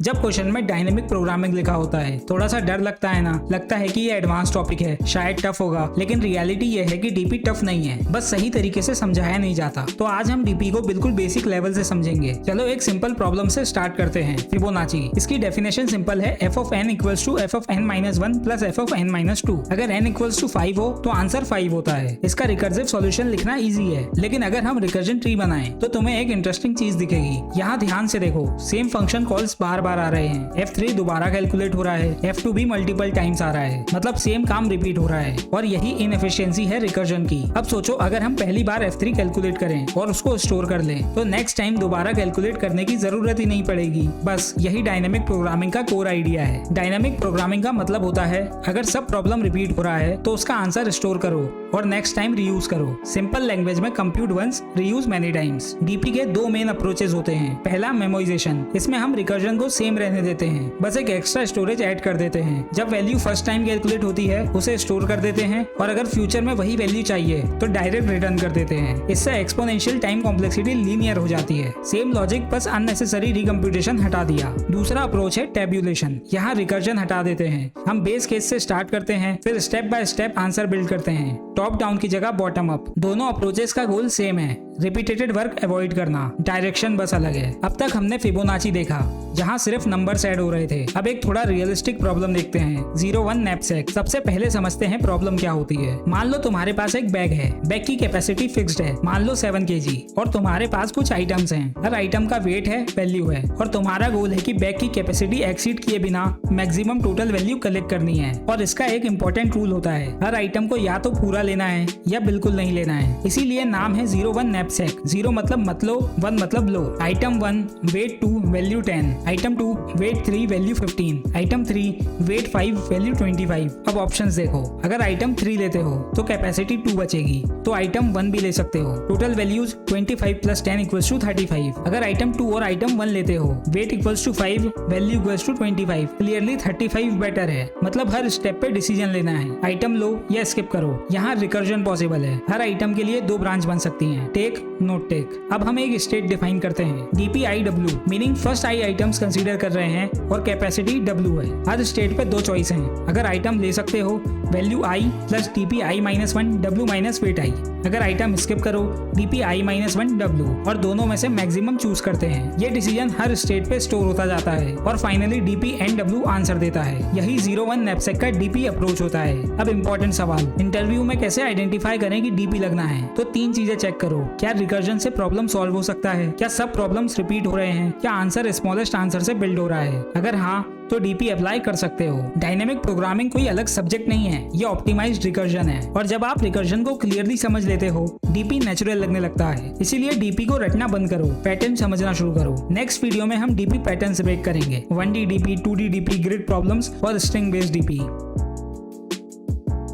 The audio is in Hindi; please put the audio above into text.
जब क्वेश्चन में डायनेमिक प्रोग्रामिंग लिखा होता है थोड़ा सा डर लगता है ना, लगता है कि ये एडवांस टॉपिक है, शायद टफ होगा, लेकिन रियलिटी ये है कि डीपी टफ नहीं है, बस सही तरीके से समझाया नहीं जाता। तो आज हम डीपी को बिल्कुल बेसिक लेवल से समझेंगे। चलो एक सिंपल प्रॉब्लम से स्टार्ट करते हैं। फिबोनाची, इसकी डेफिनेशन सिंपल है, f of n equals to f of n minus 1 plus f of n minus 2। अगर n equals to 5 हो तो आंसर 5 होता है। इसका रिकर्सिव सॉल्यूशन लिखना इजी है, लेकिन अगर हम रिकर्जन ट्री बनाएं तो तुम्हें एक इंटरेस्टिंग चीज दिखेगी। यहाँ ध्यान से देखो, सेम फंक्शन कॉल्स बार बार आ रहे हैं। F3 दोबारा कैलकुलेट हो रहा है, F2 भी मल्टीपल टाइम्स आ रहा है, मतलब सेम काम रिपीट हो रहा है, और यही इनएफिशिएंसी है रिकर्जन की। अब सोचो अगर हम पहली बार F3 कैलकुलेट करें और उसको स्टोर कर लें तो नेक्स्ट टाइम दोबारा कैलकुलेट करने की जरूरत ही नहीं पड़ेगी। बस यही डायनेमिक प्रोग्रामिंग का कोर आइडिया है। डायनेमिक प्रोग्रामिंग का मतलब होता है अगर सब प्रॉब्लम रिपीट हो रहा है तो उसका आंसर स्टोर करो और नेक्स्ट टाइम रीयूज करो। सिंपल लैंग्वेज में compute once, reuse many times. DP के दो मेन अप्रोचेस होते हैं। पहला मेमोराइजेशन, इसमें हम रिकर्जन को सेम रहने देते हैं, बस एक एक्स्ट्रा स्टोरेज ऐड कर देते हैं। जब वैल्यू फर्स्ट टाइम कैलकुलेट होती है उसे स्टोर कर देते हैं, और अगर फ्यूचर में वही वैल्यू चाहिए तो डायरेक्ट रिटर्न कर देते हैं। इससे एक्सपोनेंशियल टाइम कॉम्प्लेक्सिटी लीनियर हो जाती है। सेम लॉजिक, बस अननेसेसरी रिकम्प्यूटेशन हटा दिया। दूसरा अप्रोच है टेब्यूलेशन। यहाँ रिकर्जन हटा देते हैं। हम बेस केस से स्टार्ट करते हैं, फिर step by step answer build करते हैं, टॉप डाउन की जगह बॉटम अप। दोनों अप्रोचेस का गोल सेम है, रिपीटेड वर्क अवॉइड करना, डायरेक्शन बस अलग है। अब तक हमने फिबोनाची देखा जहाँ सिर्फ नंबर्स ऐड हो रहे थे। अब एक थोड़ा रियलिस्टिक प्रॉब्लम देखते हैं, 0-1 नैपसैक। सबसे पहले समझते हैं प्रॉब्लम क्या होती है। मान लो तुम्हारे पास एक बैग है, बैग की कैपेसिटी फिक्स्ड है, मान लो 7 kg, और तुम्हारे पास कुछ आइटम्स हैं। हर आइटम का वेट है, वैल्यू है, और तुम्हारा गोल है कि बैग की कैपेसिटी एक्सीड किए बिना मैक्सिमम टोटल वैल्यू कलेक्ट करनी है। और इसका एक इंपॉर्टेंट रूल होता है, हर आइटम को या तो पूरा लेना है या बिल्कुल नहीं लेना है। इसीलिए नाम है 0-1 नैपसैक। 0 मतलब लो, 1 मतलब लो। Item 1 weight 2 value 10, item 2 weight 3 value 15, item 3 weight 5 value 25। अब ऑप्शंस देखो, अगर आइटम 3 लेते हो तो कैपेसिटी 2 बचेगी, तो आइटम 1 भी ले सकते हो। Total values 25 plus 10 equals to 35। अगर आइटम 2 और आइटम 1 लेते हो, weight equals to 5 value equals to 25। Clearly 35 better है, मतलब हर स्टेप पे डिसीजन लेना है, आइटम लो या स्किप करो। यहाँ रिकर्जन पॉसिबल है, हर आइटम के लिए 2 ब्रांच बन सकती हैं, टेक नोट टेक। अब हम एक स्टेट डिफाइन करते हैं, DPIW, मीनिंग फर्स्ट आई आइटम्स कंसीडर कर रहे हैं और कैपेसिटी W है। हर स्टेट पे 2 चॉइस हैं। अगर आइटम ले सकते हो, value I plus DPI-1 W minus weight I। अगर आइटम स्किप करो, DPI-1 W, और दोनों में से मैक्सिमम चूज करते हैं। ये डिसीजन हर स्टेट पे स्टोर होता जाता है और फाइनली DPNW आंसर देता है। यही 0-1 नैपसैक का DP अप्रोच होता है। अब इम्पोर्टेंट सवाल, इंटरव्यू में कैसे आइडेंटिफाई करें कि DP लगना है? तो 3 चीजें चेक करो, क्या रिकर्जन से प्रॉब्लम सॉल्व हो सकता है, क्या सब प्रॉब्लम्स रिपीट हो रहे हैं, क्या आंसर स्मॉलेस्ट आंसर से बिल्ड हो रहा है। अगर हाँ तो DP अप्लाई कर सकते हो। डायनेमिक प्रोग्रामिंग कोई अलग सब्जेक्ट नहीं है, ये ऑप्टिमाइज्ड रिकर्जन है, और जब आप रिकर्जन को क्लियरली समझ लेते हो DP नेचुरल लगने लगता है। इसीलिए DP को रटना बंद करो, पैटर्न समझना शुरू करो। नेक्स्ट वीडियो में हम DP पैटर्न्स ब्रेक करेंगे, 1D DP, 2D DP, grid problems और स्ट्रिंग बेस्ड DP।